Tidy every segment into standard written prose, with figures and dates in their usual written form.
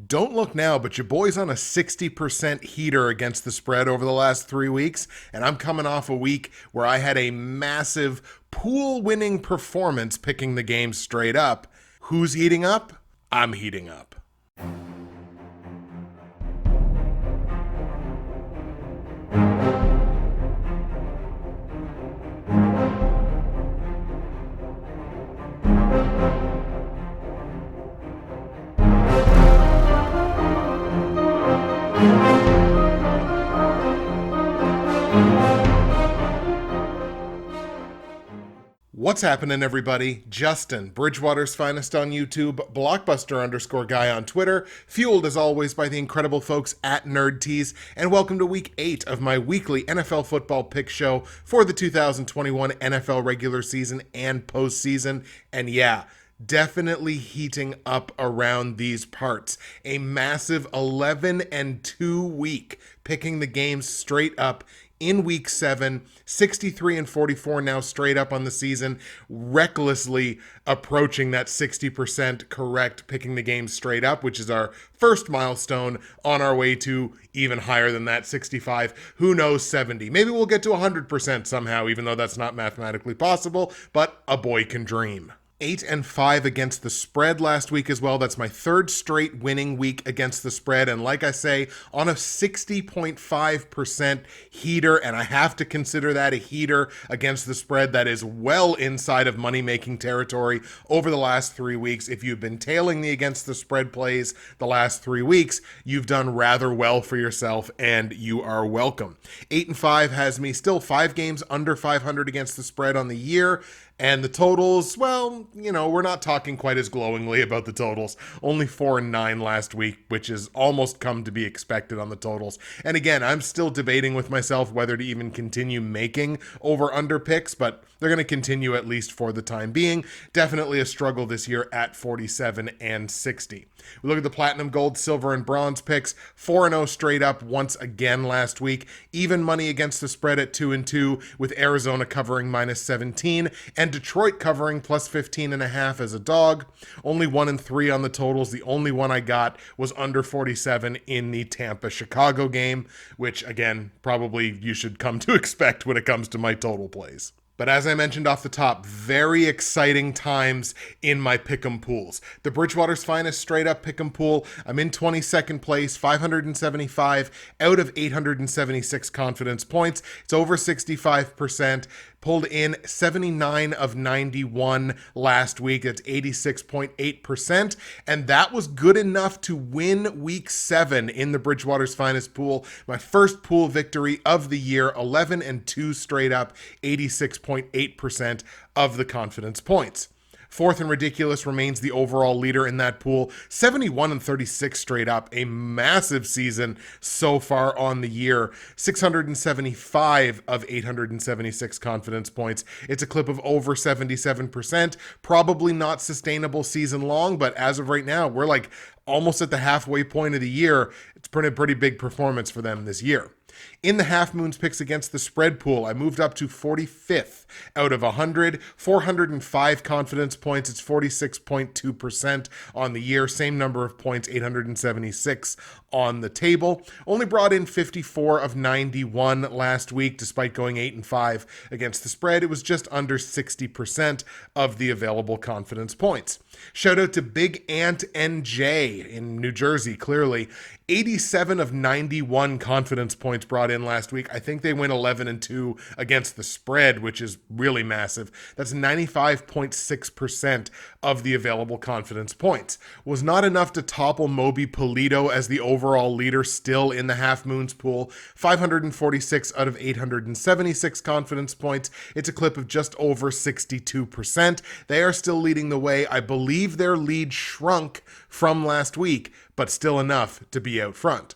Don't look now, but your boy's on a 60% heater against the spread over the last 3 weeks, and I'm coming off a week where I had a massive pool-winning performance picking the game straight up. Who's heating up? I'm heating up. What's happening, everybody? Justin, Bridgewater's Finest on YouTube, Blockbuster_guy on Twitter, fueled as always by the incredible folks at NerdTees, and welcome to week 8 of my weekly NFL football pick show for the 2021 NFL regular season and postseason. And yeah, definitely heating up around these parts. A massive 11-2 week, picking the games straight up in week 7, 63-44 now straight up on the season, recklessly approaching that 60% correct picking the game straight up, which is our first milestone on our way to even higher than that, 65, who knows, 70. Maybe we'll get to 100% somehow, even though that's not mathematically possible, but a boy can dream. 8-5 against the spread last week as well. That's my third straight winning week against the spread. And like I say, on a 60.5% heater, and I have to consider that a heater against the spread, that is well inside of money-making territory over the last 3 weeks. If you've been tailing the against the spread plays the last 3 weeks, you've done rather well for yourself, and you are welcome. 8-5 has me still 5 games under 500 against the spread on the year. And the totals, well, you know, we're not talking quite as glowingly about the totals. Only 4-9 last week, which is almost come to be expected on the totals. And again, I'm still debating with myself whether to even continue making over-under picks, but they're going to continue at least for the time being. Definitely a struggle this year at 47 and 60. We look at the platinum, gold, silver, and bronze picks. 4-0 straight up once again last week. Even money against the spread at 2-2, with Arizona covering -17 and Detroit covering +15.5 as a dog. Only 1-3 on the totals. The only one I got was under 47 in the Tampa-Chicago game, which again, probably you should come to expect when it comes to my total plays. But as I mentioned off the top, very exciting times in my pick'em pools. The Bridgewater's Finest straight up pick'em pool, I'm in 22nd place, 575 out of 876 confidence points. It's over 65%. Pulled in 79 of 91 last week. That's 86.8%. And that was good enough to win week 7 in the Bridgewater's Finest pool. My first pool victory of the year, 11-2 straight up, 86.8% of the confidence points. Fourth and Ridiculous remains the overall leader in that pool, 71-36 straight up, a massive season so far on the year, 675 of 876 confidence points. It's a clip of over 77%, probably not sustainable season long, but as of right now, we're like almost at the halfway point of the year. It's pretty big performance for them this year. In the Half Moon's picks against the spread pool, I moved up to 45th out of 100, 405 confidence points. It's 46.2% on the year. Same number of points, 876 on the table. Only brought in 54 of 91 last week, despite going 8-5 against the spread. It was just under 60% of the available confidence points. Shout out to BigAntNJ in New Jersey, clearly. 87 of 91 confidence points brought in last week. I think they went 11-2 against the spread, which is really massive. That's 95.6% of the available confidence points. Was not enough to topple Moby Pulido as the overall leader still in the Half Moon's pool. 546 out of 876 confidence points. It's a clip of just over 62%. They are still leading the way. I believe their lead shrunk from last week, but still enough to be out front.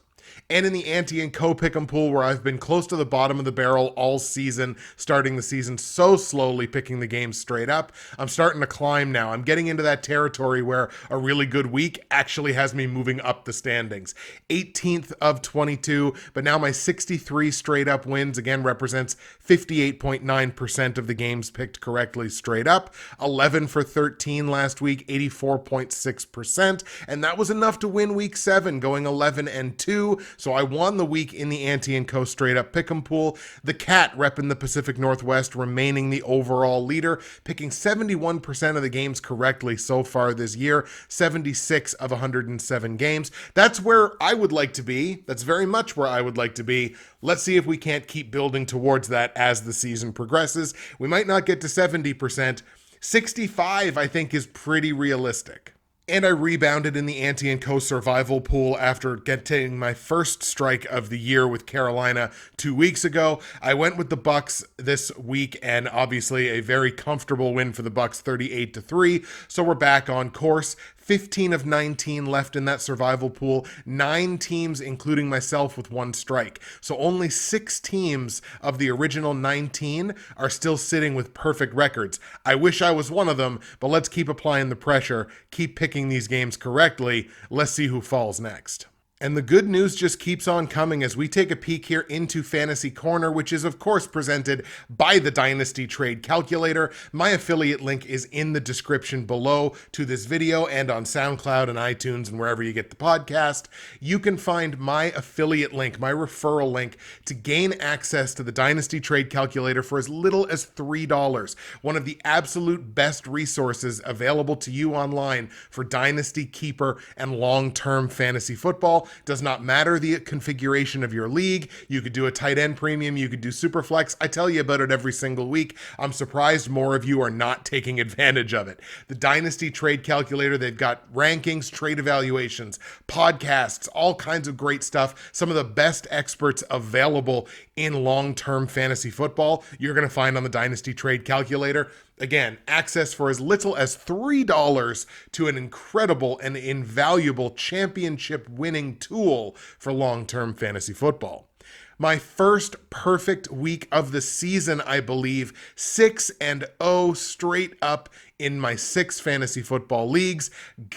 And in the Ante and Co pick'em pool, where I've been close to the bottom of the barrel all season, starting the season so slowly, picking the games straight up, I'm starting to climb now. I'm getting into that territory where a really good week actually has me moving up the standings. 18th of 22, but now my 63 straight up wins again represents 58.9% of the games picked correctly straight up. 11 for 13 last week, 84.6%, and that was enough to win week 7, going 11-2. So I won the week in the Ante and Co straight up pick'em pool. The Cat, repping the Pacific Northwest, remaining the overall leader, picking 71% of the games correctly so far this year, 76 of 107 games. That's where I would like to be. That's very much where I would like to be. Let's see if we can't keep building towards that as the season progresses. We might not get to 70%. 65, I think, is pretty realistic. And I rebounded in the Ante and Co survival pool after getting my first strike of the year with Carolina 2 weeks ago. I went with the Bucks this week, and obviously a very comfortable win for the Bucks, 38-3. So we're back on course. 15 of 19 left in that survival pool, 9 teams, including myself, with 1 strike. So only 6 teams of the original 19 are still sitting with perfect records. I wish I was one of them, but let's keep applying the pressure, keep picking these games correctly. Let's see who falls next. And the good news just keeps on coming as we take a peek here into Fantasy Corner, which is of course presented by the Dynasty Trade Calculator. My affiliate link is in the description below to this video and on SoundCloud and iTunes and wherever you get the podcast. You can find my affiliate link, my referral link, to gain access to the Dynasty Trade Calculator for as little as $3. One of the absolute best resources available to you online for Dynasty, Keeper, and long-term fantasy football. Does not matter the configuration of your league. You could do a tight end premium. You could do Superflex. I tell you about it every single week. I'm surprised more of you are not taking advantage of it. The Dynasty Trade Calculator, they've got rankings, trade evaluations, podcasts, all kinds of great stuff. Some of the best experts available in long-term fantasy football you're going to find on the Dynasty Trade Calculator. Again, access for as little as $3 to an incredible and invaluable championship-winning tool for long-term fantasy football. My first perfect week of the season, I believe, 6-0 straight up in my 6 fantasy football leagues.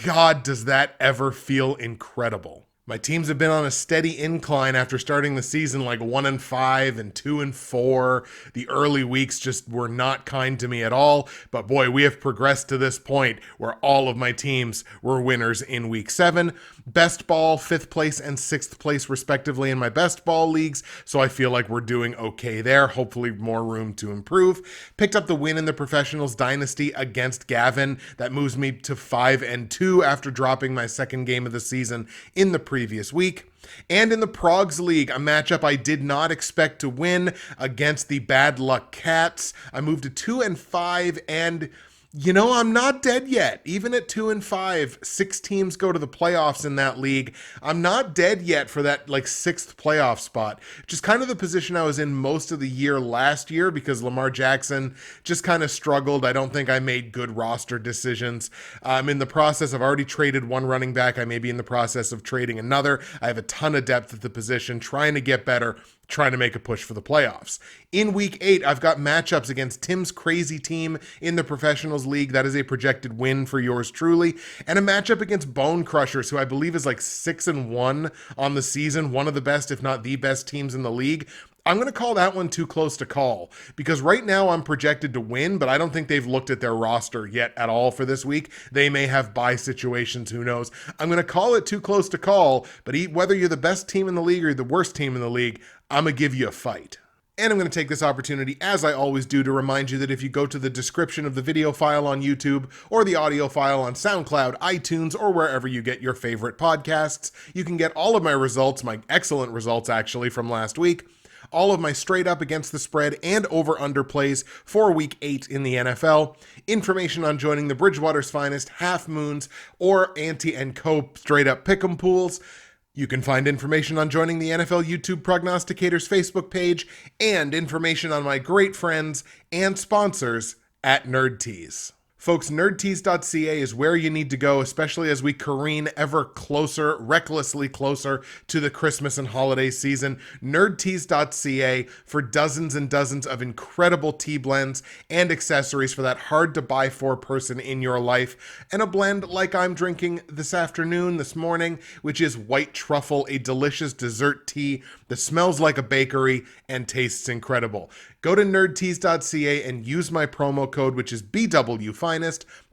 God, does that ever feel incredible. My teams have been on a steady incline after starting the season like 1-5 and 2-4. The early weeks just were not kind to me at all. But boy, we have progressed to this point where all of my teams were winners in week 7. Best ball, 5th place and 6th place respectively in my best ball leagues. So I feel like we're doing okay there. Hopefully more room to improve. Picked up the win in the Professionals Dynasty against Gavin. That moves me to 5-2 after dropping my second game of the season in the previous week. And in the Progs League, a matchup I did not expect to win against the Bad Luck Cats. I moved to 2-5, and you know, I'm not dead yet. Even at 2-5, 6 teams go to the playoffs in that league. I'm not dead yet for that like 6th playoff spot, which is kind of the position I was in most of the year last year because Lamar Jackson just kind of struggled. I don't think I made good roster decisions. I'm in the process. I've already traded one running back. I may be in the process of trading another. I have a ton of depth at the position, trying to get better, trying to make a push for the playoffs. In week 8, I've got matchups against Tim's crazy team in the Professionals League. That is a projected win for yours truly. And a matchup against Bone Crushers, who I believe is like 6-1 on the season. One of the best, if not the best teams in the league. I'm going to call that one too close to call because right now I'm projected to win, but I don't think they've looked at their roster yet at all for this week. They may have bye situations, who knows. I'm going to call it too close to call, but whether you're the best team in the league or the worst team in the league, I'm going to give you a fight. And I'm going to take this opportunity, as I always do, to remind you that if you go to the description of the video file on YouTube or the audio file on SoundCloud, iTunes, or wherever you get your favorite podcasts, you can get all of my results, my excellent results actually from last week, all of my straight up against the spread and over-under plays for week 8 in the NFL, information on joining the Bridgewater's Finest, Half Moons, or Ante and Co straight up pick'em pools. You can find information on joining the NFL YouTube Prognosticators Facebook page and information on my great friends and sponsors at Nerd Tees. Folks, nerdtease.ca is where you need to go, especially as we careen ever closer, recklessly closer to the Christmas and holiday season. Nerdtease.ca for dozens and dozens of incredible tea blends and accessories for that hard-to-buy for person in your life. And a blend like I'm drinking this morning, which is white truffle, a delicious dessert tea that smells like a bakery and tastes incredible. Go to nerdtease.ca and use my promo code, which is BWFinest.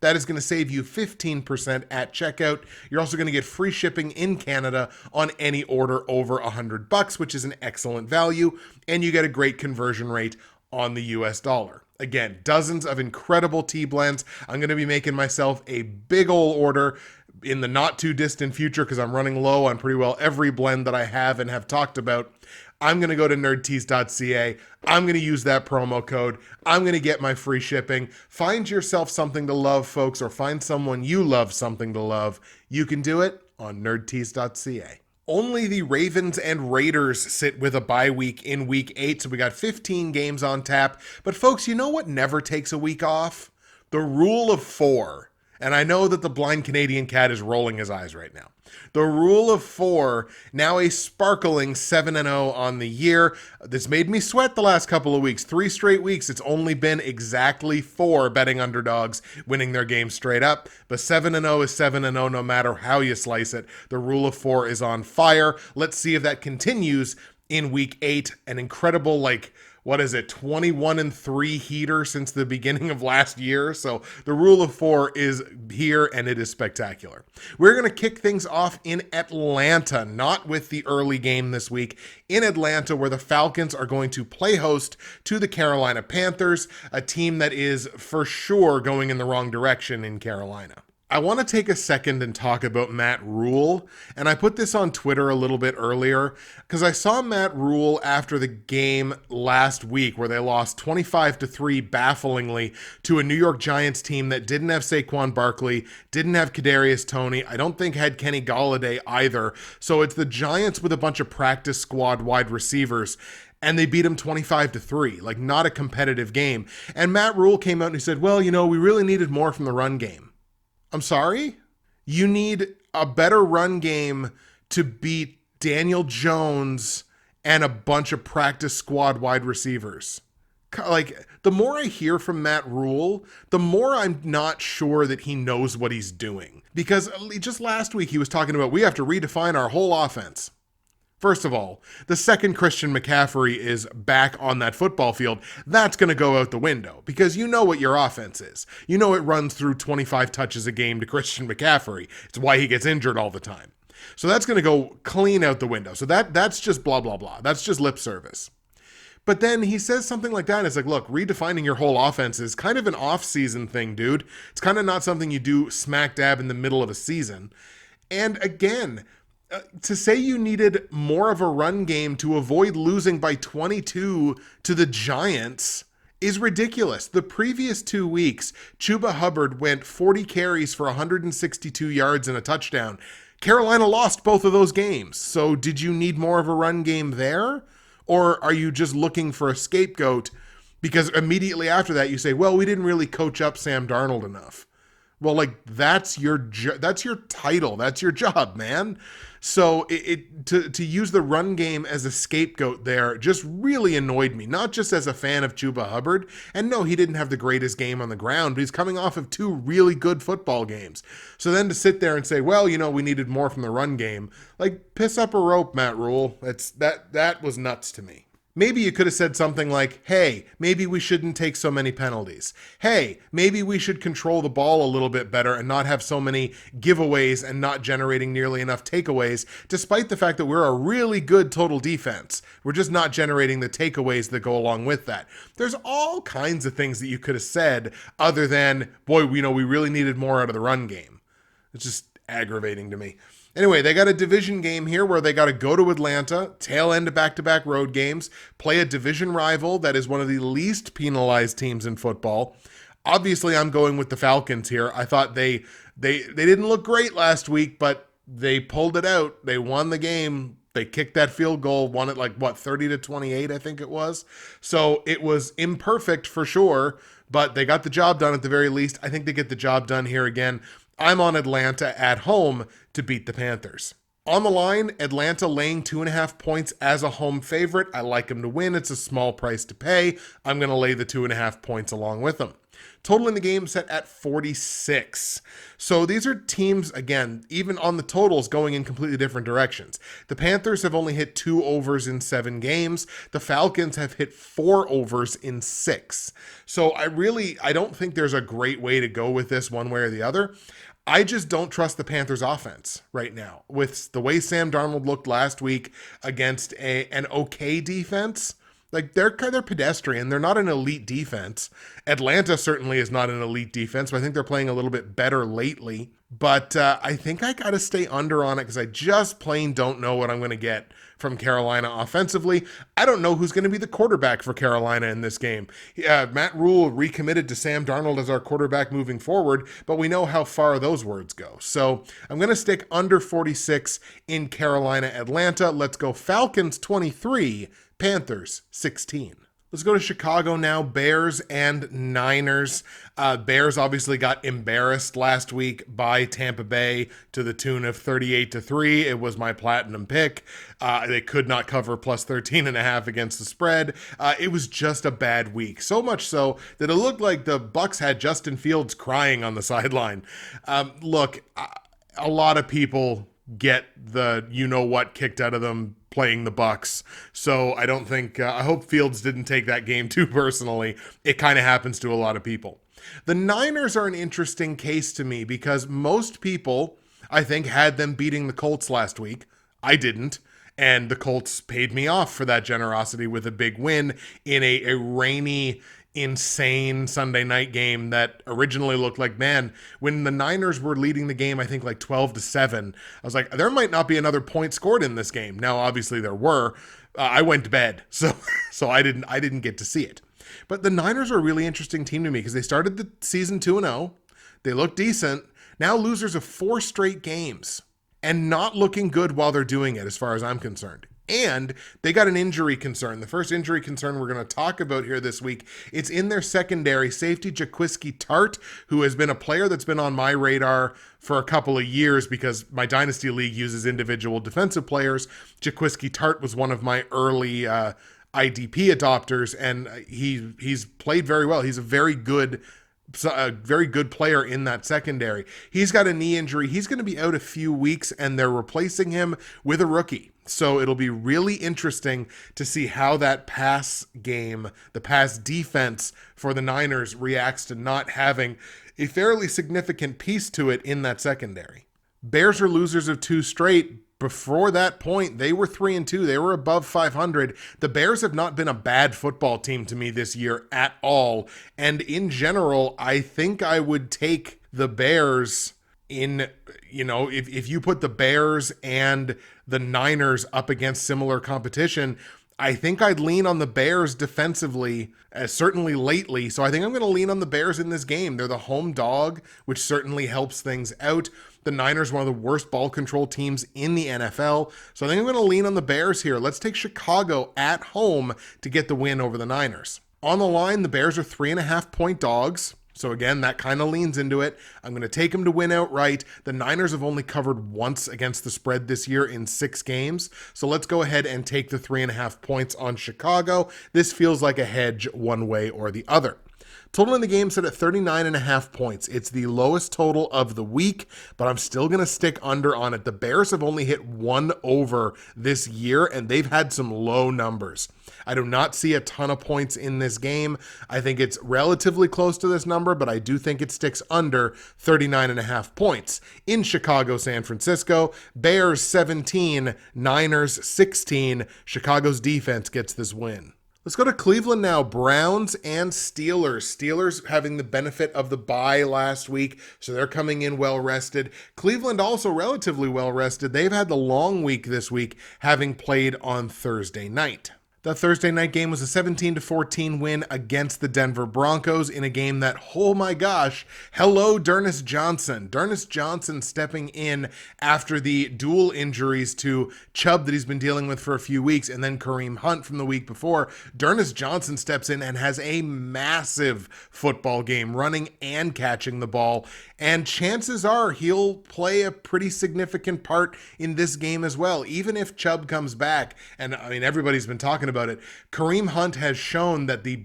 That is going to save you 15% at checkout. You're also going to get free shipping in Canada on any order over $100, which is an excellent value, and you get a great conversion rate on the US dollar. Again, dozens of incredible tea blends. I'm going to be making myself a big ol' order in the not too distant future because I'm running low on pretty well every blend that I have and have talked about. I'm going to go to nerdtease.ca. I'm going to use that promo code. I'm going to get my free shipping. Find yourself something to love, folks, or find someone you love something to love. You can do it on nerdtease.ca. Only the Ravens and Raiders sit with a bye week in week 8, so we got 15 games on tap. But folks, you know what never takes a week off? The rule of 4. And I know that the blind Canadian cat is rolling his eyes right now. The rule of 4, now a sparkling 7-0 on the year. This made me sweat the last couple of weeks. 3 straight weeks, it's only been exactly 4 betting underdogs winning their game straight up. But 7-0 is 7-0 no matter how you slice it. The rule of 4 is on fire. Let's see if that continues in week 8. An incredible, 21-3 heater since the beginning of last year. So the rule of 4 is here and it is spectacular. We're going to kick things off in Atlanta, not with the early game this week. In Atlanta, where the Falcons are going to play host to the Carolina Panthers, a team that is for sure going in the wrong direction in Carolina. I want to take a second and talk about Matt Rule, and I put this on Twitter a little bit earlier because I saw Matt Rule after the game last week where they lost 25-3 bafflingly to a New York Giants team that didn't have Saquon Barkley, didn't have Kadarius Toney, I don't think had Kenny Golladay either, so it's the Giants with a bunch of practice squad wide receivers. And they beat him 25-3, not a competitive game. And Matt Rule came out and he said, well, we really needed more from the run game. I'm sorry? You need a better run game to beat Daniel Jones and a bunch of practice squad wide receivers. The more I hear from Matt Rule, the more I'm not sure that he knows what he's doing. Because just last week he was talking about we have to redefine our whole offense. First of all, the second Christian McCaffrey is back on that football field, that's going to go out the window because you know what your offense is. You know it runs through 25 touches a game to Christian McCaffrey. It's why he gets injured all the time. So that's going to go clean out the window. So that's just blah, blah, blah. That's just lip service. But then he says something like that, and it's like, look, redefining your whole offense is kind of an off-season thing, dude. It's kind of not something you do smack dab in the middle of a season. And again, to say you needed more of a run game to avoid losing by 22 to the Giants is ridiculous. The previous 2 weeks, Chuba Hubbard went 40 carries for 162 yards and a touchdown. Carolina lost both of those games. So did you need more of a run game there? Or are you just looking for a scapegoat? Because immediately after that, you say, well, we didn't really coach up Sam Darnold enough. Well, that's your title. That's your job, man. So to use the run game as a scapegoat there just really annoyed me, not just as a fan of Chuba Hubbard. And no, he didn't have the greatest game on the ground, but he's coming off of 2 really good football games. So then to sit there and say, well, we needed more from the run game, piss up a rope, Matt Rule. That was nuts to me. Maybe you could have said something like, hey, maybe we shouldn't take so many penalties. Hey, maybe we should control the ball a little bit better and not have so many giveaways and not generating nearly enough takeaways, despite the fact that we're a really good total defense. We're just not generating the takeaways that go along with that. There's all kinds of things that you could have said other than, boy, we really needed more out of the run game. It's just aggravating to me. Anyway, they got a division game here where they got to go to Atlanta, tail end of back-to-back road games, play a division rival that is one of the least penalized teams in football. Obviously, I'm going with the Falcons here. I thought they didn't look great last week, but they pulled it out. They won the game They kicked that field goal, won it like, what, 30-28, I think it was. So it was imperfect for sure, but they got the job done at the very least. I think they get the job done here again. I'm on Atlanta at home to beat the Panthers. On the line, Atlanta laying 2.5 points as a home favorite. I like them to win. It's a small price to pay. I'm going to lay the 2.5 points along with them. Total in the game set at 46. So these are teams, again, even on the totals, going in completely different directions. The Panthers have only hit 2 overs in 7 games. The Falcons have hit 4 overs in 6. So I don't think there's a great way to go with this one way or the other. I just don't trust the Panthers offense right now. With the way Sam Darnold looked last week against an okay defense, like they're pedestrian. They're not an elite defense. Atlanta certainly is not an elite defense, but I think they're playing a little bit better lately. But I think I got to stay under on it because I just plain don't know what I'm going to get from Carolina offensively. I don't know who's going to be the quarterback for Carolina in this game. Matt Rule recommitted to Sam Darnold as our quarterback moving forward, but we know how far those words go. So I'm going to stick under 46 in Carolina, Atlanta. Let's go Falcons 23, Panthers 16. Let's go to Chicago now. Bears and Niners. Bears obviously got embarrassed last week by Tampa Bay to the tune of 38-3. It was my platinum pick. They could not cover plus 13.5 against the spread. It was just a bad week. So much so that it looked like the Bucs had Justin Fields crying on the sideline. Look, a lot of people get the you-know-what kicked out of them playing the Bucs. So I don't think, I hope Fields didn't take that game too personally. It kind of happens to a lot of people. The Niners are an interesting case to me because most people, I think, had them beating the Colts last week. I didn't. And the Colts paid me off for that generosity with a big win in a rainy, insane Sunday night game that originally looked like, man, when the Niners were leading the game, I think like 12-7, I was like, there might not be another point scored in this game. Now, obviously there were. I went to bed, so I didn't get to see it. But the Niners are a really interesting team to me because they started the season 2-0. They look decent. Now losers of 4 straight games and not looking good while they're doing it, as far as I'm concerned. And they got an injury concern. The first injury concern we're going to talk about here this week, it's in their secondary. Safety Jaquiski Tartt, who has been a player that's been on my radar for a couple of years because my Dynasty League uses individual defensive players. Jaquiski Tartt was one of my early IDP adopters, and he's played very well. He's a very good player in that secondary. He's got a knee injury. He's going to be out a few weeks, and they're replacing him with a rookie. So it'll be really interesting to see how that pass game, the pass defense for the Niners reacts to not having a fairly significant piece to it in that secondary. Bears are losers of 2 straight. Before that point, they were 3-2. They were above 500. The Bears have not been a bad football team to me this year at all. And in general, I think I would take the Bears in, if you put the Bears and the Niners up against similar competition, I think I'd lean on the Bears defensively, certainly lately. So I think I'm going to lean on the Bears in this game. They're the home dog, which certainly helps things out. The Niners, one of the worst ball control teams in the NFL. So I think I'm going to lean on the Bears here. Let's take Chicago at home to get the win over the Niners. On the line, the Bears are 3.5-point dogs. So again, that kind of leans into it. I'm going to take them to win outright. The Niners have only covered once against the spread this year in 6 games. So let's go ahead and take the 3.5 points on Chicago. This feels like a hedge one way or the other. Total in the game set at 39.5 points. It's the lowest total of the week, but I'm still going to stick under on it. The Bears have only hit 1 over this year, and they've had some low numbers. I do not see a ton of points in this game. I think it's relatively close to this number, but I do think it sticks under 39.5 points. In Chicago, San Francisco, Bears 17, Niners 16. Chicago's defense gets this win. Let's go to Cleveland now. Browns and Steelers. Steelers having the benefit of the bye last week, so they're coming in well-rested. Cleveland also relatively well-rested. They've had the long week this week, having played on Thursday night. The Thursday night game was a 17-14 win against the Denver Broncos in a game that, oh my gosh, hello D'Ernest Johnson. D'Ernest Johnson stepping in after the dual injuries to Chubb that he's been dealing with for a few weeks, and then Kareem Hunt from the week before. D'Ernest Johnson steps in and has a massive football game, running and catching the ball. And chances are he'll play a pretty significant part in this game as well, even if Chubb comes back. And I mean, everybody's been talking about it. Kareem Hunt has shown that the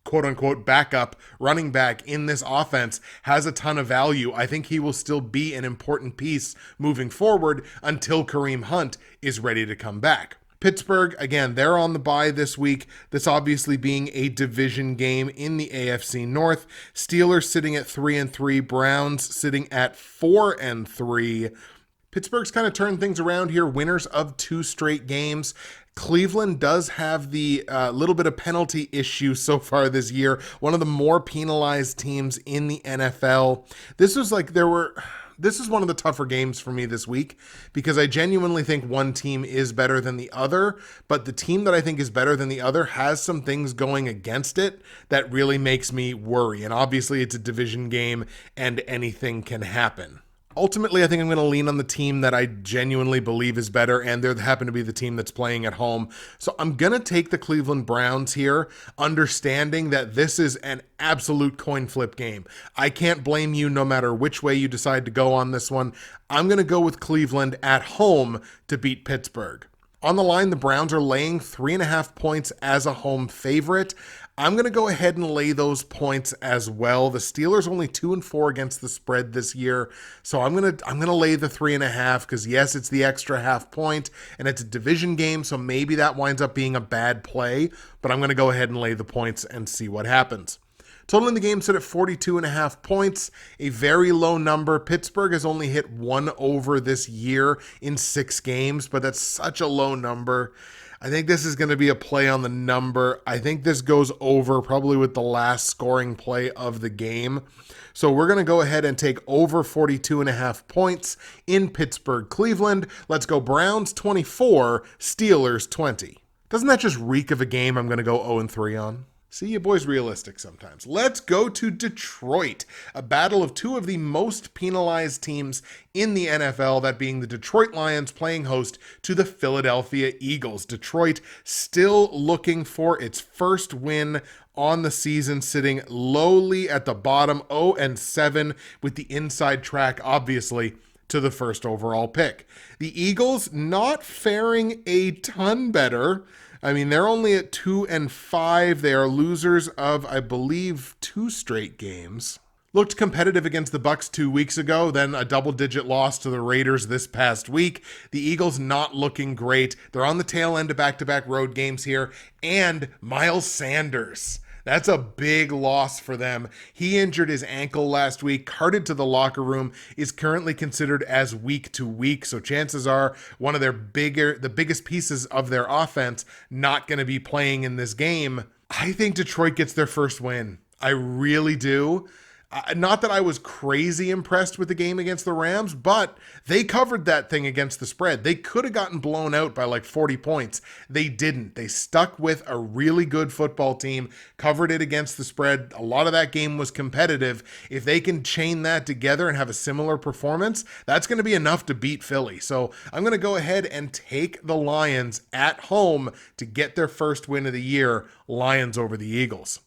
quote-unquote backup running back in this offense has a ton of value. I think he will still be an important piece moving forward until Kareem Hunt is ready to come back. Pittsburgh, again, they're on the bye this week. This obviously being a division game in the AFC North. Steelers sitting at 3-3, Browns sitting at 4-3. Pittsburgh's kind of turned things around here, winners of 2 straight games. Cleveland does have the little bit of penalty issue so far this year. One of the more penalized teams in the NFL. This is one of the tougher games for me this week because I genuinely think one team is better than the other, but the team that I think is better than the other has some things going against it that really makes me worry. And obviously it's a division game and anything can happen. Ultimately, I think I'm going to lean on the team that I genuinely believe is better, and they happen to be the team that's playing at home. So I'm going to take the Cleveland Browns here, understanding that this is an absolute coin flip game. I can't blame you no matter which way you decide to go on this one. I'm going to go with Cleveland at home to beat Pittsburgh. On the line, the Browns are laying 3.5 points as a home favorite. I'm going to go ahead and lay those points as well. The Steelers only 2-4 against the spread this year, so I'm going to lay the 3.5 because yes, it's the extra half point and it's a division game, so maybe that winds up being a bad play, but I'm going to go ahead and lay the points and see what happens. Total in the game set at 42.5 points, a very low number. Pittsburgh has only hit 1 over this year in 6 games, but that's such a low number. I think this is going to be a play on the number. I think this goes over probably with the last scoring play of the game. So we're going to go ahead and take over 42.5 points in Pittsburgh, Cleveland. Let's go Browns 24, Steelers 20. Doesn't that just reek of a game I'm going to go 0-3 on? See, you boys realistic sometimes. Let's go to Detroit, a battle of 2 of the most penalized teams in the NFL, that being the Detroit Lions playing host to the Philadelphia Eagles. Detroit still looking for its first win on the season, sitting lowly at the bottom, 0-7 with the inside track, obviously, to the first overall pick. The Eagles not faring a ton better. I mean, they're only at 2-5. They are losers of, I believe, 2 straight games. Looked competitive against the Bucs 2 weeks ago, then a double-digit loss to the Raiders this past week. The Eagles not looking great. They're on the tail end of back-to-back road games here. And Miles Sanders. That's a big loss for them. He injured his ankle last week, carted to the locker room, is currently considered as week to week. So chances are one of the biggest pieces of their offense not going to be playing in this game. I think Detroit gets their first win. I really do. Not that I was crazy impressed with the game against the Rams, but they covered that thing against the spread. They could have gotten blown out by like 40 points. They didn't. They stuck with a really good football team, covered it against the spread. A lot of that game was competitive. If they can chain that together and have a similar performance, that's going to be enough to beat Philly. So I'm going to go ahead and take the Lions at home to get their first win of the year, Lions over the Eagles.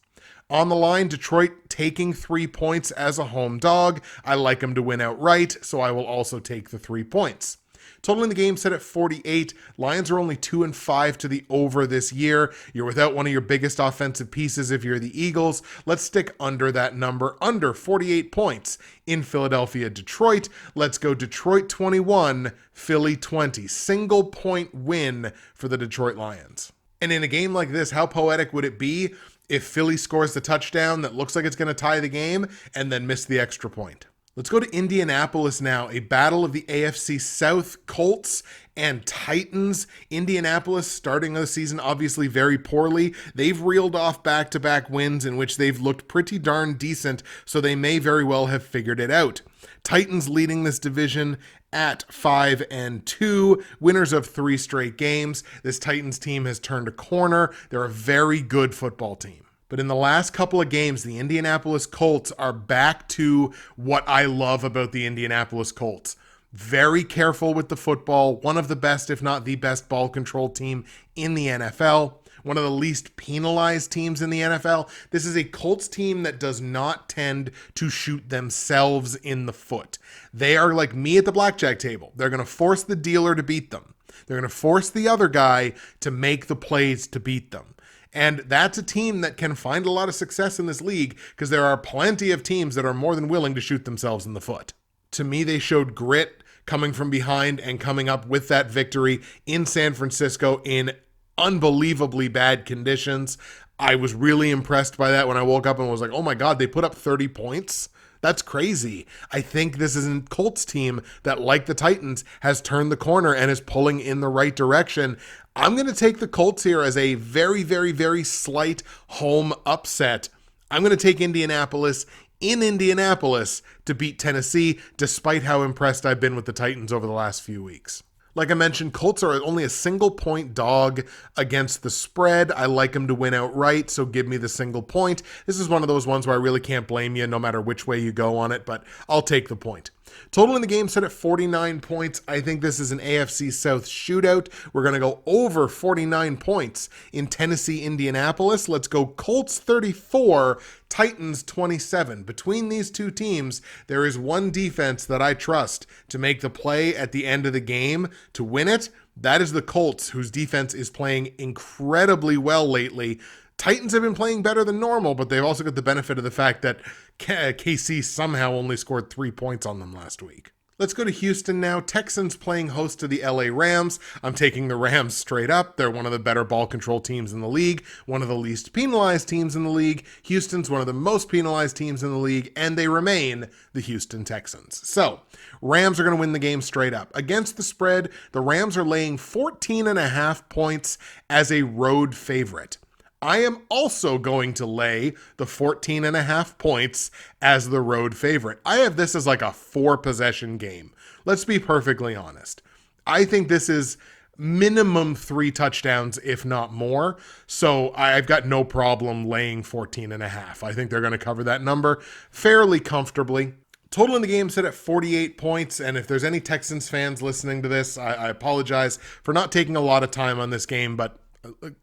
On the line, Detroit taking 3 points as a home dog. I like them to win outright, so I will also take the 3 points. Total in the game set at 48. Lions are only 2-5 to the over this year. You're without one of your biggest offensive pieces if you're the Eagles. Let's stick under that number, under 48 points in Philadelphia, Detroit. Let's go Detroit 21, Philly 20. Single point win for the Detroit Lions. And in a game like this, how poetic would it be if Philly scores the touchdown that looks like it's going to tie the game and then miss the extra point? Let's go to Indianapolis now, a battle of the AFC South, Colts and Titans. Indianapolis starting the season obviously very poorly. They've reeled off back-to-back wins in which they've looked pretty darn decent, so they may very well have figured it out. Titans leading this division at 5-2, winners of 3 straight games. This Titans team has turned a corner. They're a very good football team. But in the last couple of games, the Indianapolis Colts are back to what I love about the Indianapolis Colts. Very careful with the football, one of the best, if not the best, ball control team in the NFL. One of the least penalized teams in the NFL. This is a Colts team that does not tend to shoot themselves in the foot. They are like me at the blackjack table. They're going to force the dealer to beat them. They're going to force the other guy to make the plays to beat them. And that's a team that can find a lot of success in this league because there are plenty of teams that are more than willing to shoot themselves in the foot. To me, they showed grit coming from behind and coming up with that victory in San Francisco in unbelievably bad conditions. I was really impressed by that when I woke up and was like, oh my God, they put up 30 points? That's crazy. I think this is a Colts team that, like the Titans, has turned the corner and is pulling in the right direction. I'm going to take the Colts here as a very, very, very slight home upset. I'm going to take Indianapolis in Indianapolis to beat Tennessee, despite how impressed I've been with the Titans over the last few weeks. Like I mentioned, Colts are only a single-point dog against the spread. I like them to win outright, so give me the single point. This is one of those ones where I really can't blame you no matter which way you go on it, but I'll take the point. Total in the game set at 49 points. I think this is an AFC South shootout. We're going to go over 49 points in Tennessee, Indianapolis. Let's go Colts 34, Titans 27. Between these two teams, there is one defense that I trust to make the play at the end of the game to win it. That is the Colts, whose defense is playing incredibly well lately. Titans have been playing better than normal, but they've also got the benefit of the fact that KC somehow only scored 3 points on them last week. Let's go to Houston now. Texans playing host to the LA Rams. I'm taking the Rams straight up. They're one of the better ball control teams in the league, one of the least penalized teams in the league. Houston's one of the most penalized teams in the league, and they remain the Houston Texans. So, Rams are going to win the game straight up. Against the spread, the Rams are laying 14.5 points as a road favorite. I am also going to lay the 14.5 points as the road favorite. I have this as like a 4-possession game. Let's be perfectly honest. I think this is minimum 3 touchdowns, if not more. So I've got no problem laying 14.5. I think they're going to cover that number fairly comfortably. Total in the game set at 48 points, and if there's any Texans fans listening to this, I apologize for not taking a lot of time on this game, but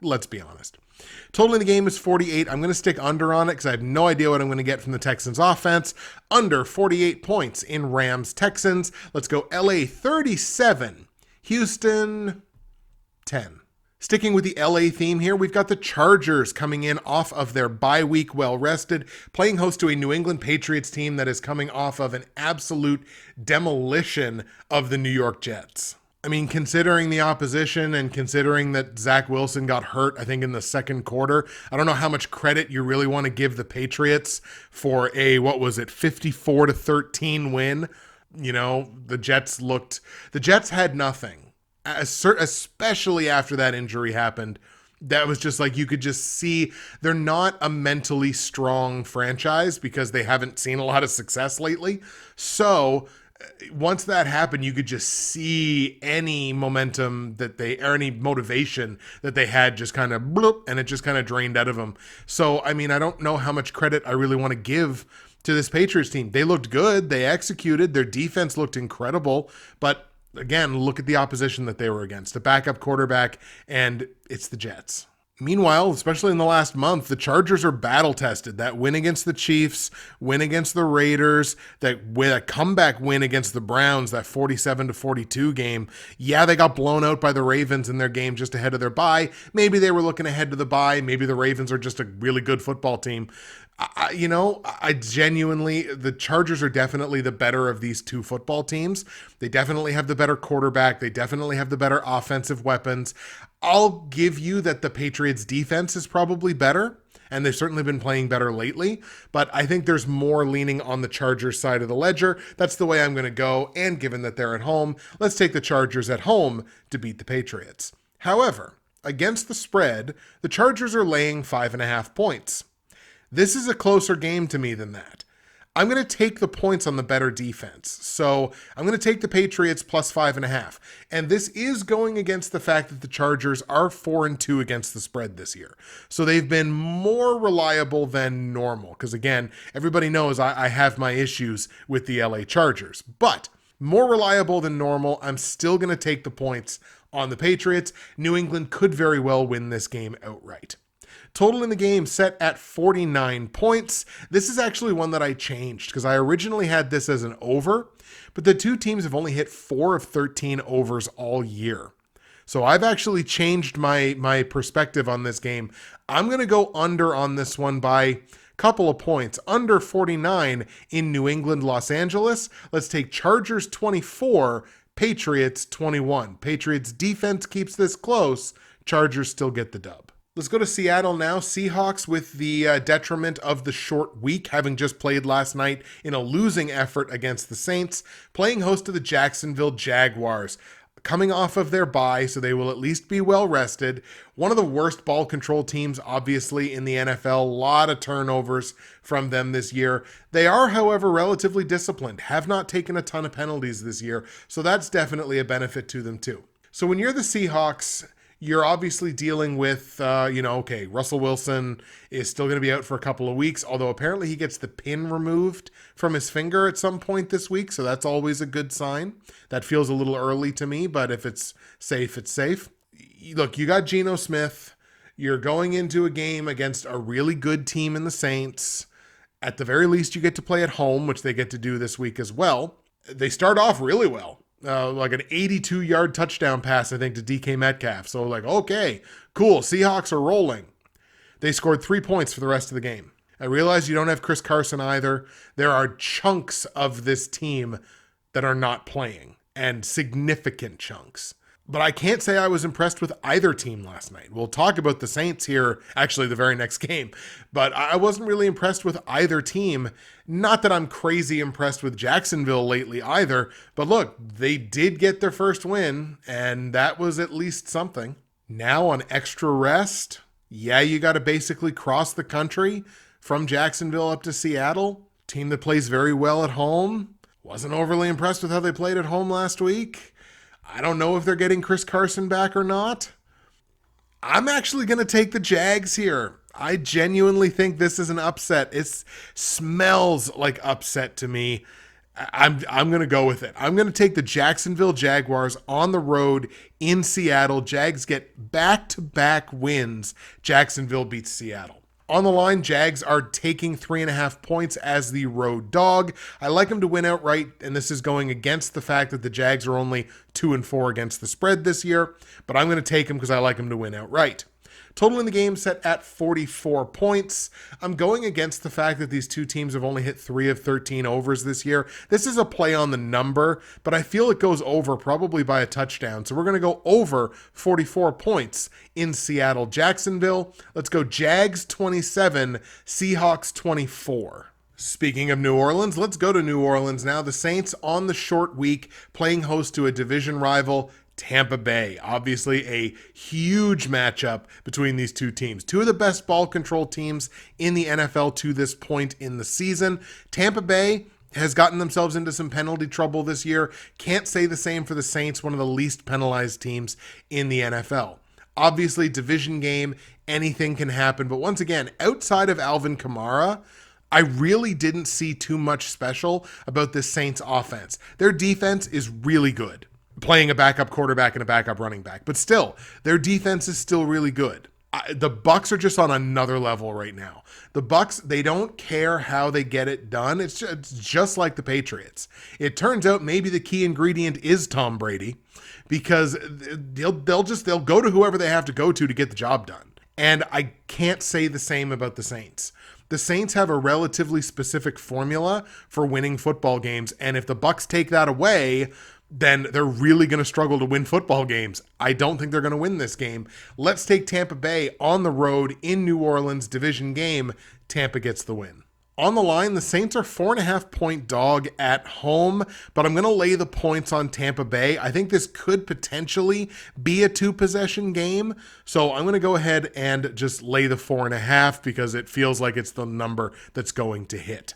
let's be honest. Total in the game is 48. I'm going to stick under on it because I have no idea what I'm going to get from the Texans offense. Under 48 points in Rams-Texans. Let's go LA 37, Houston 10. Sticking with the LA theme here, we've got the Chargers coming in off of their bye week well-rested, playing host to a New England Patriots team that is coming off of an absolute demolition of the New York Jets. I mean, considering the opposition and considering that Zach Wilson got hurt, I think in the second quarter, I don't know how much credit you really want to give the Patriots for a, 54-13 win. You know, the Jets had nothing, especially after that injury happened. That was just like, you could just see they're not a mentally strong franchise because they haven't seen a lot of success lately. So once that happened, you could just see any momentum that or any motivation that they had just kind of bloop, and it just kind of drained out of them. So, I mean, I don't know how much credit I really want to give to this Patriots team. They looked good. They executed. Their defense looked incredible. But again, look at the opposition that they were against. A backup quarterback, and it's the Jets. Meanwhile, especially in the last month, the Chargers are battle-tested. That win against the Chiefs, win against the Raiders, that comeback win against the Browns, that 47-42 game. Yeah, they got blown out by the Ravens in their game just ahead of their bye. Maybe they were looking ahead to the bye. Maybe the Ravens are just a really good football team. I genuinely, the Chargers are definitely the better of these two football teams. They definitely have the better quarterback. They definitely have the better offensive weapons. I'll give you that the Patriots defense is probably better, and they've certainly been playing better lately, but I think there's more leaning on the Chargers side of the ledger. That's the way I'm going to go, and given that they're at home, let's take the Chargers at home to beat the Patriots. However, against the spread, the Chargers are laying 5.5 points. This is a closer game to me than that. I'm going to take the points on the better defense. So I'm going to take the Patriots plus 5.5. And this is going against the fact that the Chargers are 4-2 against the spread this year. So they've been more reliable than normal. Because again, everybody knows I have my issues with the LA Chargers. But more reliable than normal, I'm still going to take the points on the Patriots. New England could very well win this game outright. Total in the game set at 49 points. This is actually one that I changed because I originally had this as an over, but the two teams have only hit 4 of 13 overs all year. So I've actually changed my perspective on this game. I'm going to go under on this one by a couple of points. Under 49 in New England, Los Angeles. Let's take Chargers 24, Patriots 21. Patriots defense keeps this close. Chargers still get the dub. Let's go to Seattle now. Seahawks with the detriment of the short week, having just played last night in a losing effort against the Saints, playing host to the Jacksonville Jaguars. Coming off of their bye, so they will at least be well rested. One of the worst ball control teams, obviously, in the NFL. A lot of turnovers from them this year. They are, however, relatively disciplined, have not taken a ton of penalties this year, so that's definitely a benefit to them too. So when you're the Seahawks, you're obviously dealing with, okay, Russell Wilson is still going to be out for a couple of weeks, although apparently he gets the pin removed from his finger at some point this week, so that's always a good sign. That feels a little early to me, but if it's safe, it's safe. Look, you got Geno Smith. You're going into a game against a really good team in the Saints. At the very least, you get to play at home, which they get to do this week as well. They start off really well. Like an 82-yard touchdown pass, I think, to DK Metcalf. So okay, cool. Seahawks are rolling. They scored 3 points for the rest of the game. I realize you don't have Chris Carson either. There are chunks of this team that are not playing, and significant chunks. But I can't say I was impressed with either team last night. We'll talk about the Saints here, actually the very next game. But I wasn't really impressed with either team. Not that I'm crazy impressed with Jacksonville lately either. But look, they did get their first win, and that was at least something. Now on extra rest, yeah, you got to basically cross the country from Jacksonville up to Seattle. Team that plays very well at home. Wasn't overly impressed with how they played at home last week. I don't know if they're getting Chris Carson back or not. I'm actually going to take the Jags here. I genuinely think this is an upset. It smells like upset to me. I'm going to go with it. I'm going to take the Jacksonville Jaguars on the road in Seattle. Jags get back-to-back wins. Jacksonville beats Seattle. On the line, Jags are taking 3.5 points as the road dog. I like them to win outright, and this is going against the fact that the Jags are only 2-4 against the spread this year, but I'm going to take them because I like them to win outright. Total in the game set at 44 points. I'm going against the fact that these two teams have only hit 3 of 13 overs this year. This is a play on the number, but I feel it goes over probably by a touchdown. So we're going to go over 44 points in Seattle. Jacksonville, let's go Jags 27, Seahawks 24. Speaking of New Orleans, let's go to New Orleans now. The Saints on the short week playing host to a division rival, Tampa Bay. Obviously a huge matchup between these two teams. Two of the best ball control teams in the NFL to this point in the season. Tampa Bay has gotten themselves into some penalty trouble this year. Can't say the same for the Saints, one of the least penalized teams in the NFL. Obviously, division game, anything can happen. But once again, outside of Alvin Kamara, I really didn't see too much special about this Saints offense. Their defense is really good, playing a backup quarterback and a backup running back. But still, their defense is still really good. The Bucs are just on another level right now. The Bucs, they don't care how they get it done. It's just like the Patriots. It turns out maybe the key ingredient is Tom Brady, because they'll go to whoever they have to go to get the job done. And I can't say the same about the Saints. The Saints have a relatively specific formula for winning football games, and if the Bucs take that away, then they're really going to struggle to win football games. I don't think they're going to win this game. Let's take Tampa Bay on the road in New Orleans, division game. Tampa gets the win. On the line, the Saints are 4.5 point dog at home, but I'm going to lay the points on Tampa Bay. I think this could potentially be a 2-possession game, so I'm going to go ahead and just lay the 4.5 because it feels like it's the number that's going to hit.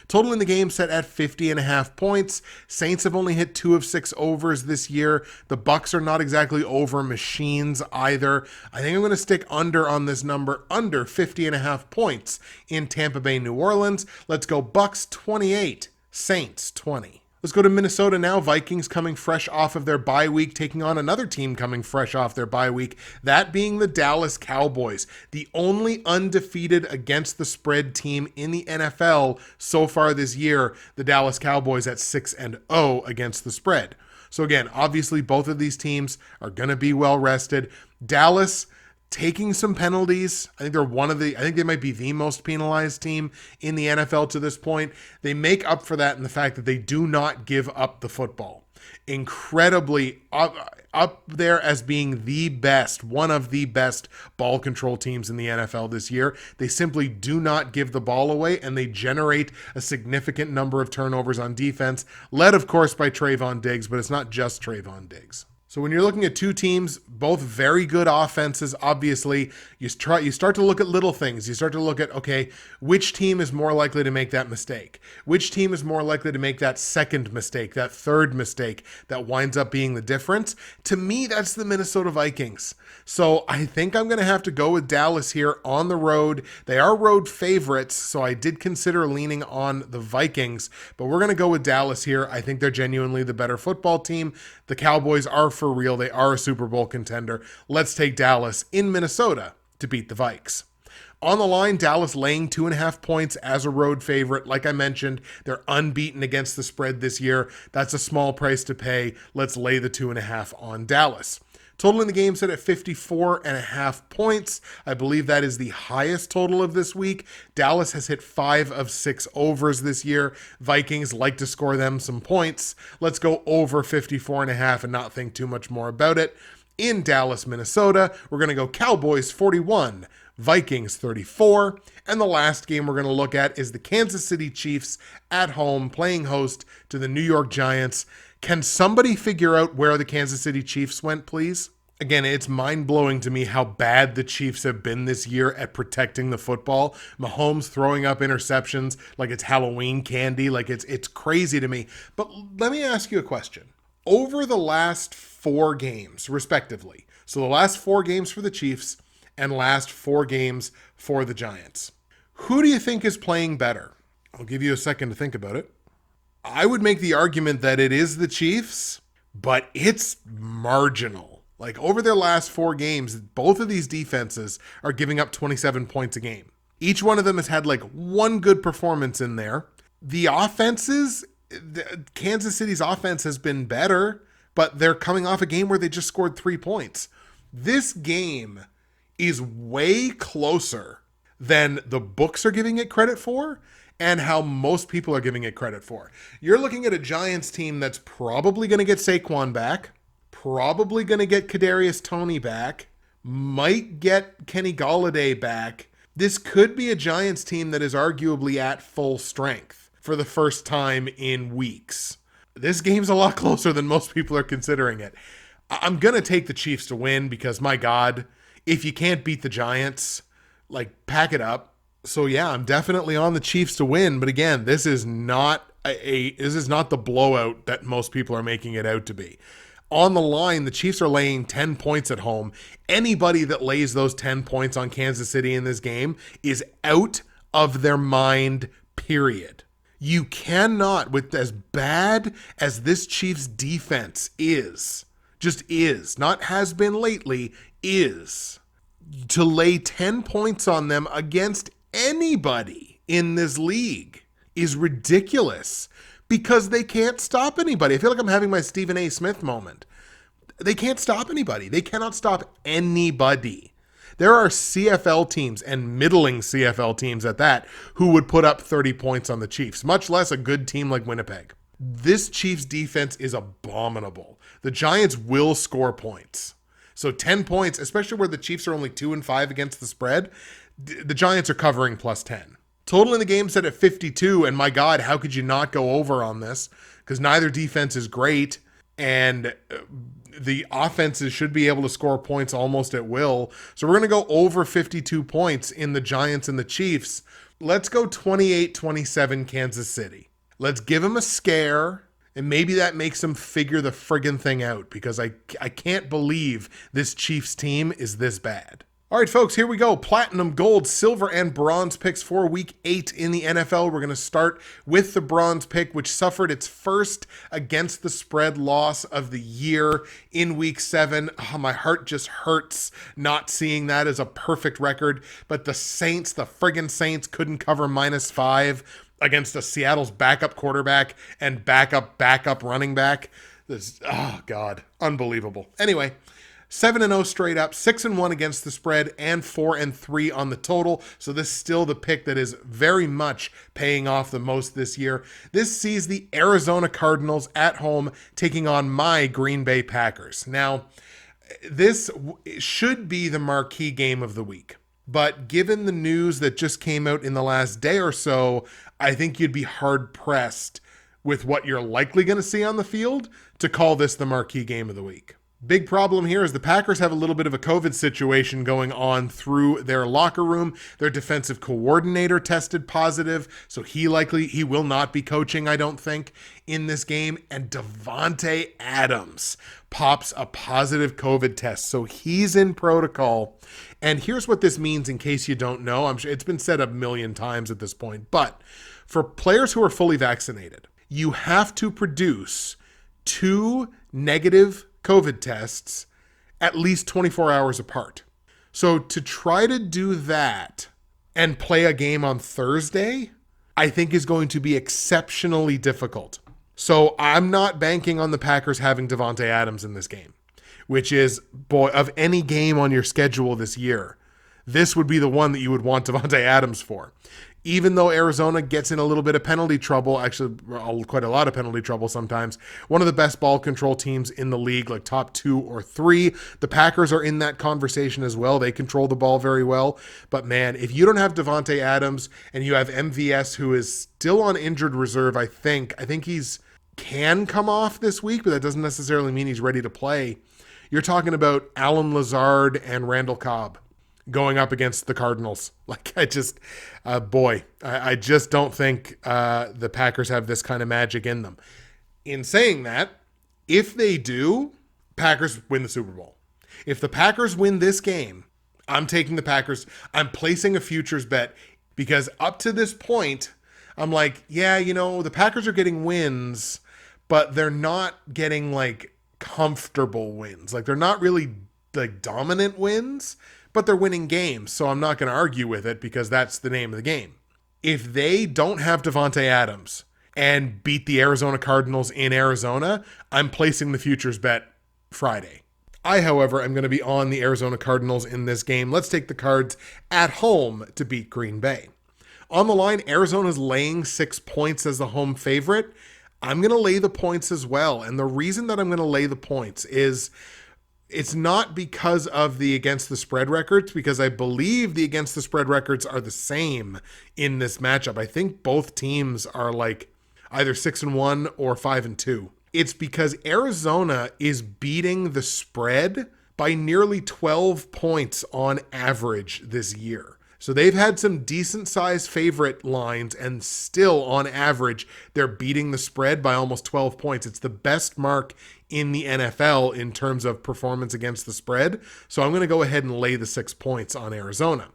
Total in the game set at 50.5 points. Saints have only hit 2 of 6 overs this year. The Bucks are not exactly over machines either. I think I'm going to stick under on this number, under 50.5 points in Tampa Bay, New Orleans. Let's go Bucks 28, Saints 20. Let's go to Minnesota now. Vikings coming fresh off of their bye week, taking on another team coming fresh off their bye week, that being the Dallas Cowboys, the only undefeated against the spread team in the NFL so far this year. The Dallas Cowboys at 6-0 against the spread. So again, obviously both of these teams are going to be well rested. Dallas taking some penalties. I think they might be the most penalized team in the NFL to this point. They make up for that in the fact that they do not give up the football. Incredibly up there as being the best, one of the best ball control teams in the NFL this year. They simply do not give the ball away, and they generate a significant number of turnovers on defense, led of course by Trayvon Diggs, but it's not just Trayvon Diggs. So when you're looking at two teams, both very good offenses, obviously, you start to look at little things. You start to look at, okay, which team is more likely to make that mistake? Which team is more likely to make that second mistake, that third mistake that winds up being the difference? To me, that's the Minnesota Vikings. So I think I'm going to have to go with Dallas here on the road. They are road favorites, so I did consider leaning on the Vikings, but we're going to go with Dallas here. I think they're genuinely the better football team. The Cowboys are for real. They are a Super Bowl contender. Let's take Dallas in Minnesota to beat the Vikes. On the line, Dallas laying 2.5 points as a road favorite. Like I mentioned, they're unbeaten against the spread this year. That's a small price to pay. Let's lay the 2.5 on Dallas. Total in the game set at 54.5 points. I believe that is the highest total of this week. Dallas has hit 5 of 6 overs this year. Vikings like to score them some points. Let's go over 54.5 and not think too much more about it. In Dallas, Minnesota, we're going to go Cowboys 41, Vikings 34. And the last game we're going to look at is the Kansas City Chiefs at home playing host to the New York Giants. Can somebody figure out where the Kansas City Chiefs went, please? Again, it's mind-blowing to me how bad the Chiefs have been this year at protecting the football. Mahomes throwing up interceptions like it's Halloween candy. Like it's crazy to me. But let me ask you a question. Over the last 4 games, respectively, so the last 4 games for the Chiefs and last 4 games for the Giants, who do you think is playing better? I'll give you a second to think about it. I would make the argument that it is the Chiefs, but it's marginal. Like over their last 4 games, both of these defenses are giving up 27 points a game. Each one of them has had like one good performance in there. The offenses, Kansas City's offense has been better, but they're coming off a game where they just scored 3 points. This game is way closer than the books are giving it credit for and how most people are giving it credit for. You're looking at a Giants team that's probably going to get Saquon back, probably going to get Kadarius Toney back, might get Kenny Golladay back. This could be a Giants team that is arguably at full strength for the first time in weeks. This game's a lot closer than most people are considering it. I'm going to take the Chiefs to win because, my God, if you can't beat the Giants, like, pack it up. So yeah, I'm definitely on the Chiefs to win, but again, this is not the blowout that most people are making it out to be. On the line, the Chiefs are laying 10 points at home. Anybody that lays those 10 points on Kansas City in this game is out of their mind, period. You cannot, with as bad as this Chiefs defense is, just is, not has been lately, is, to lay 10 points on them against anybody in this league is ridiculous because they can't stop anybody. I feel like I'm having my Stephen A. Smith moment. They can't stop anybody. They cannot stop anybody. There are CFL teams and middling CFL teams at that who would put up 30 points on the Chiefs, much less a good team like Winnipeg. This Chiefs defense is abominable. The Giants will score points. So 10 points, especially where the Chiefs are only 2-5 against the spread, the Giants are covering plus 10. Total in the game set at 52, and my God, how could you not go over on this? Because neither defense is great, and the offenses should be able to score points almost at will. So we're going to go over 52 points in the Giants and the Chiefs. Let's go 28-27 Kansas City. Let's give them a scare, and maybe that makes them figure the friggin' thing out, because I can't believe this Chiefs team is this bad. All right, folks, here we go. Platinum, gold, silver, and bronze picks for week 8 in the NFL. We're going to start with the bronze pick, which suffered its first against the spread loss of the year in week 7. Oh, my heart just hurts not seeing that as a perfect record. But the Saints, the friggin' Saints, couldn't cover -5 against a Seattle's backup quarterback and backup running back. This, oh, God, unbelievable. Anyway, 7-0 straight up, 6-1 against the spread, and 4-3 on the total. So this is still the pick that is very much paying off the most this year. This sees the Arizona Cardinals at home taking on my Green Bay Packers. Now, this should be the marquee game of the week. But given the news that just came out in the last day or so, I think you'd be hard-pressed with what you're likely going to see on the field to call this the marquee game of the week. Big problem here is the Packers have a little bit of a COVID situation going on through their locker room. Their defensive coordinator tested positive, so he will not be coaching, I don't think, in this game. And Davante Adams pops a positive COVID test, so he's in protocol. And here's what this means in case you don't know. I'm sure it's been said a million times at this point, but for players who are fully vaccinated, you have to produce 2 negative COVID tests at least 24 hours apart. So to try to do that and play a game on Thursday, I think is going to be exceptionally difficult. So I'm not banking on the Packers having Davante Adams in this game, which is, boy, of any game on your schedule this year, this would be the one that you would want Davante Adams for. Even though Arizona gets in a little bit of penalty trouble, actually quite a lot of penalty trouble sometimes, one of the best ball control teams in the league, like top 2 or 3. The Packers are in that conversation as well. They control the ball very well. But man, if you don't have Davante Adams and you have MVS, who is still on injured reserve, I think he's can come off this week, but that doesn't necessarily mean he's ready to play. You're talking about Alan Lazard and Randall Cobb going up against the Cardinals. Like, I just don't think the Packers have this kind of magic in them. In saying that, if they do, Packers win the Super Bowl. If the Packers win this game, I'm taking the Packers. I'm placing a futures bet, because up to this point, I'm like, yeah, the Packers are getting wins, but they're not getting like comfortable wins. Like, they're not really like dominant wins, but they're winning games, so I'm not going to argue with it, because that's the name of the game. If they don't have Davante Adams and beat the Arizona Cardinals in Arizona, I'm placing the futures bet Friday. I, however, am going to be on the Arizona Cardinals in this game. Let's take the Cards at home to beat Green Bay. On the line, Arizona's laying 6 points as the home favorite. I'm going to lay the points as well, and the reason that I'm going to lay the points is it's not because of the against the spread records, because I believe the against the spread records are the same in this matchup. I think both teams are like either 6-1 or 5-2. It's because Arizona is beating the spread by nearly 12 points on average this year. So they've had some decent sized favorite lines, and still on average, they're beating the spread by almost 12 points. It's the best mark in the NFL in terms of performance against the spread. So I'm going to go ahead and lay the 6 points on Arizona.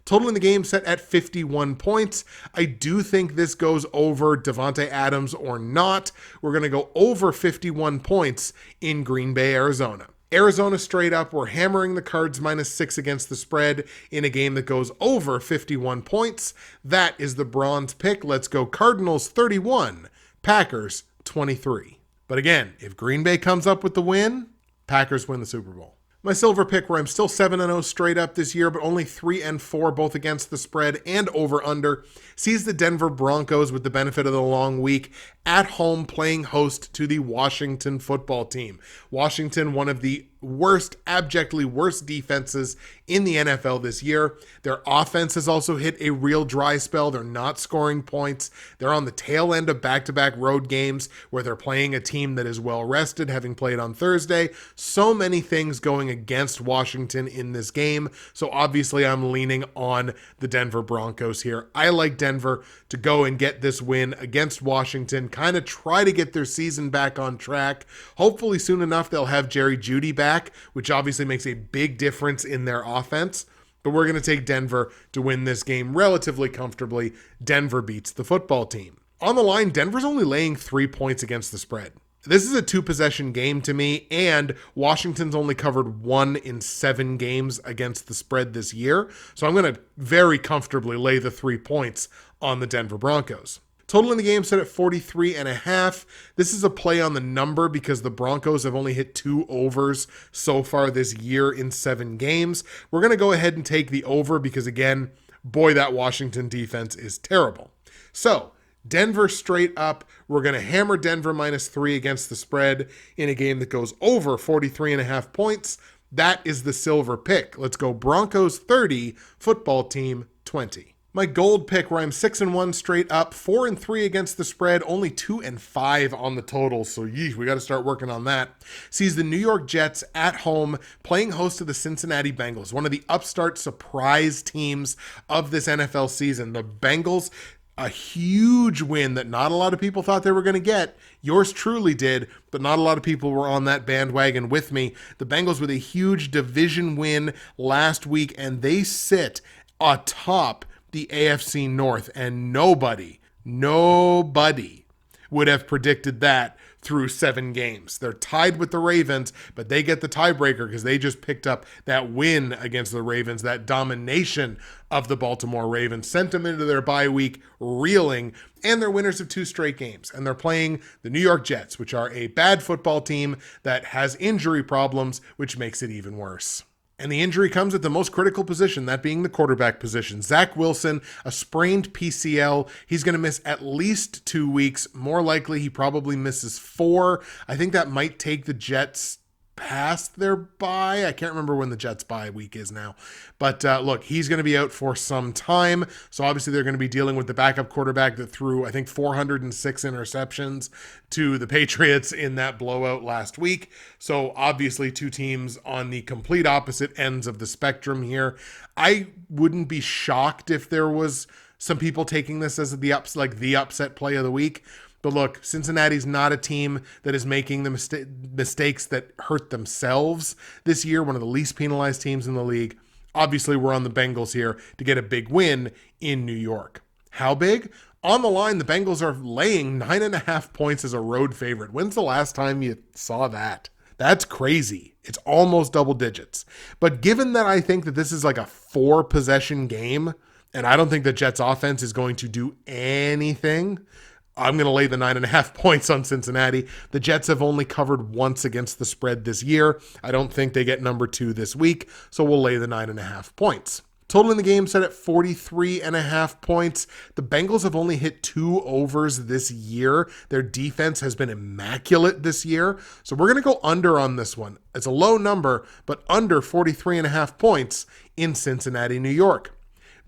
Total in the game set at 51 points. I do think this goes over Davante Adams or not. We're going to go over 51 points in Green Bay, Arizona. Arizona straight up, we're hammering the Cards -6 against the spread in a game that goes over 51 points. That is the bronze pick. Let's go Cardinals 31, Packers 23. But again, if Green Bay comes up with the win, Packers win the Super Bowl. My silver pick, where I'm still 7-0 straight up this year, but only 3-4 both against the spread and over-under, sees the Denver Broncos, with the benefit of the long week, at home playing host to the Washington football team. Washington, one of the worst, abjectly worst defenses in the NFL this year. Their offense has also hit a real dry spell. They're not scoring points. They're on the tail end of back-to-back road games where they're playing a team that is well rested, having played on Thursday. So many things going against Washington in this game. So obviously I'm leaning on the Denver Broncos here. I like Denver to go and get this win against Washington, kind of try to get their season back on track. Hopefully soon enough they'll have Jerry Jeudy back, which obviously makes a big difference in their offense. But we're going to take Denver to win this game relatively comfortably. Denver beats the football team. On the line, Denver's only laying 3 points against the spread. This is a 2-possession game to me, and Washington's only covered 1 in 7 games against the spread this year. So I'm going to very comfortably lay the 3 points on the Denver Broncos. Total in the game set at 43.5. This is a play on the number because the Broncos have only hit 2 overs so far this year in 7 games. We're going to go ahead and take the over because, again, boy, that Washington defense is terrible. So Denver straight up. We're going to hammer Denver -3 against the spread in a game that goes over 43.5 points. That is the silver pick. Let's go Broncos 30, football team 20. My gold pick, where I'm 6-1 straight up, 4-3 against the spread, only 2-5 on the total. So we got to start working on that. Sees the New York Jets at home playing host to the Cincinnati Bengals, one of the upstart surprise teams of this NFL season. The Bengals, a huge win that not a lot of people thought they were going to get. Yours truly did, but not a lot of people were on that bandwagon with me. The Bengals with a huge division win last week, and they sit atop the AFC North, and nobody would have predicted that through 7 games. They're tied with the Ravens, but they get the tiebreaker because they just picked up that win against the Ravens. That domination of the Baltimore Ravens sent them into their bye week reeling, and they're winners of 2 straight games. And they're playing the New York Jets, which are a bad football team that has injury problems, which makes it even worse. And the injury comes at the most critical position, that being the quarterback position. Zach Wilson, a sprained PCL. He's going to miss at least 2 weeks. More likely, he probably misses 4. I think that might take the Jets past their bye. I can't remember when the Jets bye week is now. But look, he's going to be out for some time. So obviously they're going to be dealing with the backup quarterback that threw, I think, 406 interceptions to the Patriots in that blowout last week. So obviously 2 teams on the complete opposite ends of the spectrum here. I wouldn't be shocked if there was some people taking this as the upset play of the week. But look, Cincinnati's not a team that is making the mistakes that hurt themselves this year, one of the least penalized teams in the league. Obviously, we're on the Bengals here to get a big win in New York. How big? On the line, the Bengals are laying 9.5 points as a road favorite. When's the last time you saw that? That's crazy. It's almost double digits. But given that I think that this is like a 4-possession game, and I don't think the Jets offense is going to do anything, I'm going to lay the 9.5 points on Cincinnati. The Jets have only covered once against the spread this year. I don't think they get number 2 this week, so we'll lay the 9.5 points. Total in the game set at 43.5 points. The Bengals have only hit 2 overs this year. Their defense has been immaculate this year, so we're going to go under on this one. It's a low number, but under 43.5 points in Cincinnati, New York.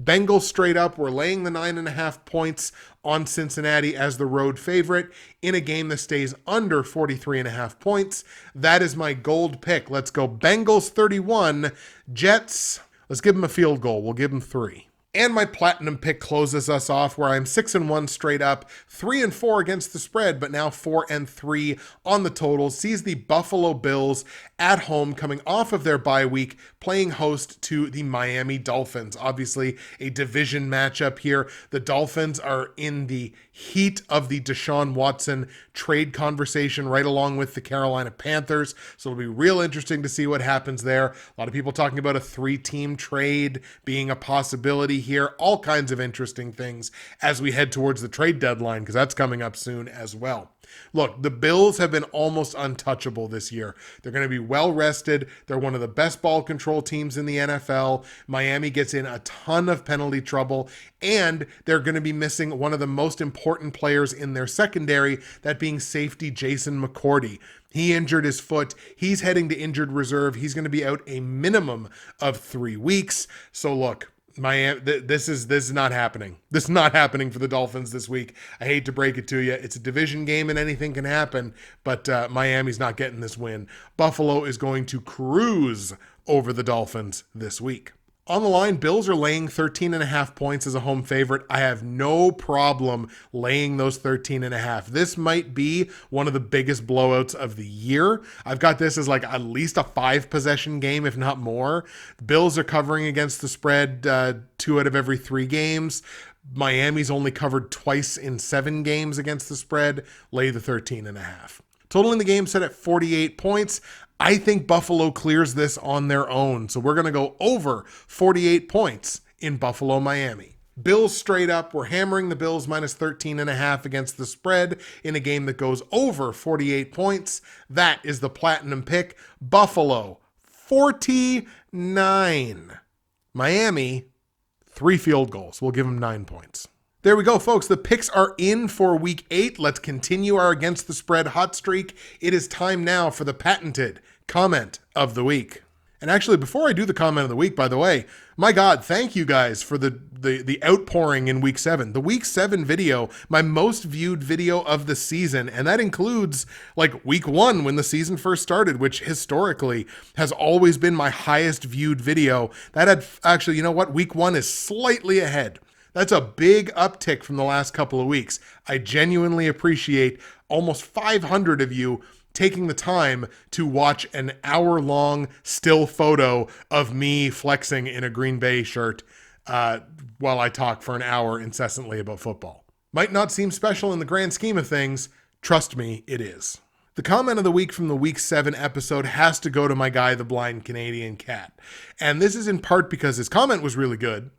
Bengals straight up, we're laying the 9.5 points on Cincinnati as the road favorite in a game that stays under 43.5 points. That is my gold pick. Let's go Bengals 31, Jets. Let's give them a field goal. We'll give them 3. And my platinum pick closes us off where I'm 6-1 straight up, 3-4 against the spread, but now 4-3 on the total. Sees the Buffalo Bills at home coming off of their bye week, playing host to the Miami Dolphins. Obviously a division matchup here. The Dolphins are in the heat of the Deshaun Watson trade conversation right along with the Carolina Panthers. So it'll be real interesting to see what happens there. A lot of people talking about a 3-team trade being a possibility here. All kinds of interesting things as we head towards the trade deadline, because that's coming up soon as well. Look, the Bills have been almost untouchable this year. They're going to be well rested. They're one of the best ball control teams in the NFL. Miami gets in a ton of penalty trouble, and they're going to be missing one of the most important important players in their secondary, that being safety Jason McCourty. He injured his foot. He's heading to injured reserve. He's going to be out a minimum of 3 weeks. So look, this is not happening. This is not happening for the Dolphins this week. I hate to break it to you. It's a division game and anything can happen, but Miami's not getting this win. Buffalo is going to cruise over the Dolphins this week. On the line, Bills are laying 13.5 points as a home favorite. I have no problem laying those 13.5. This might be one of the biggest blowouts of the year. I've got this as like at least a 5-possession game, if not more. Bills are covering against the spread 2 out of every 3 games. Miami's only covered twice in 7 games against the spread. Lay the 13.5. Total in the game set at 48 points. I think Buffalo clears this on their own. So we're going to go over 48 points in Buffalo, Miami. Bills straight up. We're hammering the Bills minus 13.5 against the spread in a game that goes over 48 points. That is the platinum pick. Buffalo, 49. Miami, 3 field goals. We'll give them 9 points. There we go, folks. The picks are in for week 8. Let's continue our against the spread hot streak. It is time now for the patented comment of the week. And actually, before I do the comment of the week, by the way, my God, thank you guys for the outpouring in week 7. The week 7 video, my most viewed video of the season, and that includes like week 1 when the season first started, which historically has always been my highest viewed video. That had actually, you know what? Week 1 is slightly ahead. That's a big uptick from the last couple of weeks. I genuinely appreciate almost 500 of you taking the time to watch an hour-long still photo of me flexing in a Green Bay shirt while I talk for an hour incessantly about football. Might not seem special in the grand scheme of things. Trust me, it is. The comment of the week from the Week 7 episode has to go to my guy, the Blind Canadian Cat. And this is in part because his comment was really good,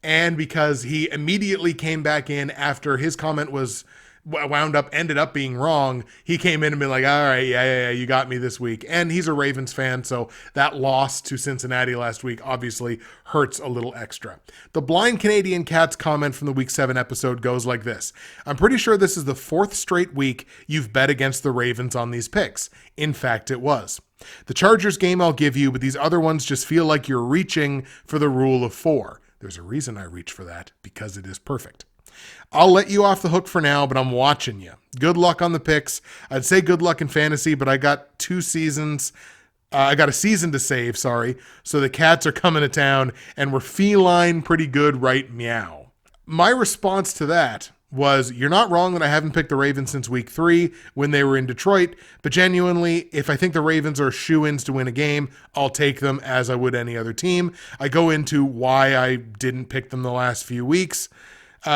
and because he immediately came back in after his comment was ended up being wrong. He came in and been like, all right, yeah, you got me this week. And he's a Ravens fan, so that loss to Cincinnati last week obviously hurts a little extra. The Blind Canadian Cat's comment from the Week 7 episode goes like this. I'm pretty sure this is the 4th straight week you've bet against the Ravens on these picks. In fact, it was. The Chargers game I'll give you, but these other ones just feel like you're reaching for the rule of 4. There's a reason I reach for that, because it is perfect. I'll let you off the hook for now, but I'm watching you. Good luck on the picks. I'd say good luck in fantasy, but I got 2 seasons. I got a season to save, sorry. So the Cats are coming to town, and we're feline pretty good right meow. My response to that was, you're not wrong that I haven't picked the Ravens since week 3 when they were in Detroit, but genuinely, if I think the Ravens are shoo-ins to win a game, I'll take them as I would any other team. I go into why I didn't pick them the last few weeks.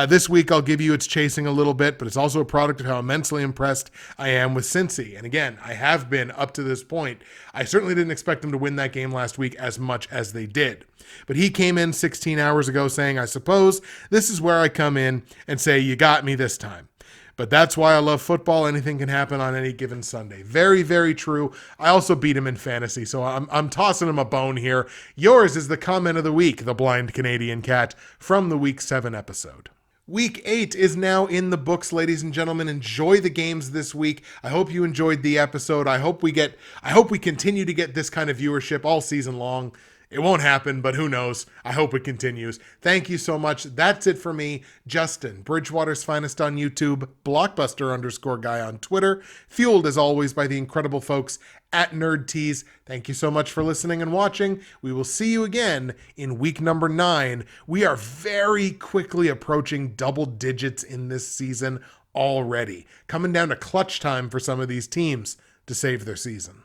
This week, I'll give you it's chasing a little bit, but it's also a product of how immensely impressed I am with Cincy. And again, I have been up to this point. I certainly didn't expect them to win that game last week as much as they did. But he came in 16 hours ago saying, I suppose this is where I come in and say, you got me this time. But that's why I love football. Anything can happen on any given Sunday. Very, very true. I also beat him in fantasy, so I'm tossing him a bone here. Yours is the comment of the week, the Blind Canadian Cat, from the Week 7 episode. Week 8 is now in the books, ladies and gentlemen. Enjoy the games this week. I hope you enjoyed the episode. I hope we continue to get this kind of viewership all season long. It won't happen, but who knows? I hope it continues. Thank you so much. That's it for me, Justin, Bridgewater's Finest on YouTube, Blockbuster_guy on Twitter, fueled as always by the incredible folks at NerdTees. Thank you so much for listening and watching. We will see you again in week number 9. We are very quickly approaching double digits in this season already. Coming down to clutch time for some of these teams to save their season.